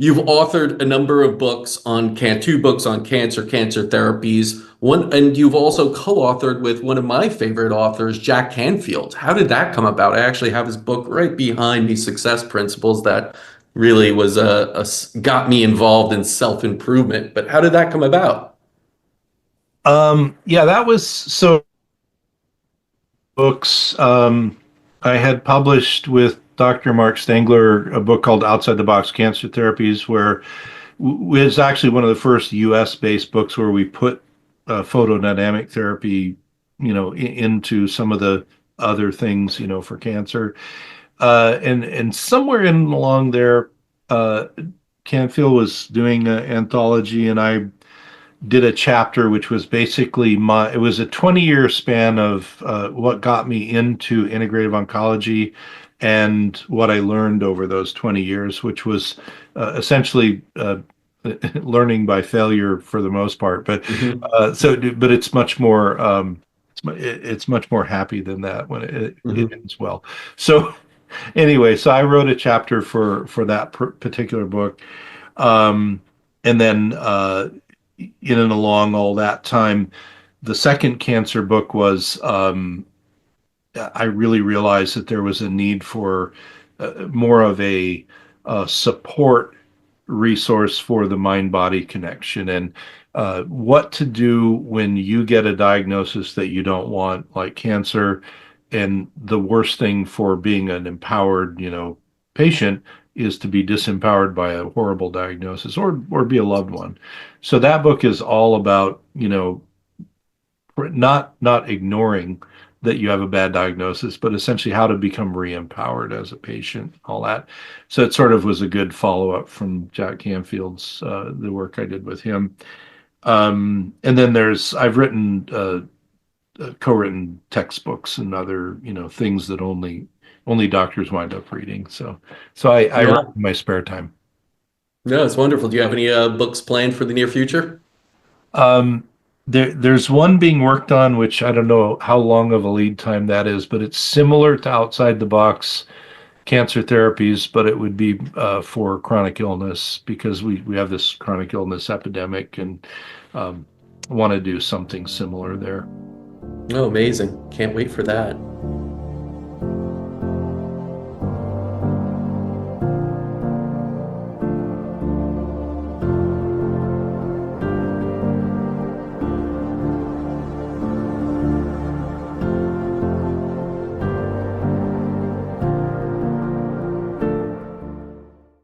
You've authored a number of books on two books on cancer therapies. One, and you've also co-authored with one of my favorite authors, Jack Canfield. How did that come about? I actually have his book right behind me, Success Principles, that really was got me involved in self-improvement. But how did that come about? Yeah, that was so books. I had published with Dr. Mark Stengler a book called Outside the Box Cancer Therapies, where was actually one of the first US based books where we put photodynamic therapy, into some of the other things, for cancer. And somewhere in along there, uh, Canfield was doing an anthology, and I did a chapter which was basically it was a 20-year span of what got me into integrative oncology and what I learned over those 20 years, which was essentially learning by failure for the most part. But Hmm. but it's much more it's much more happy than that when it Hmm. ends well. So anyway, so I wrote a chapter for that particular book. And then in and along all that time, the second cancer book was I really realized that there was a need for more of a support resource for the mind body connection, and what to do when you get a diagnosis that you don't want, like cancer. And the worst thing for being an empowered, patient is to be disempowered by a horrible diagnosis or be a loved one. So that book is all about, not ignoring that you have a bad diagnosis, but essentially how to become re-empowered as a patient, all that. So it sort of was a good follow-up from Jack Canfield's the work I did with him. And then I've written co-written textbooks and other, things that only doctors wind up reading. So I write Yeah. in my spare time. No, it's wonderful. Do you have any books planned for the near future? Um, there's one being worked on, which I don't know how long of a lead time that is, but it's similar to outside the box cancer therapies, but it would be for chronic illness because we have this chronic illness epidemic, and want to do something similar there. Oh, amazing. Can't wait for that.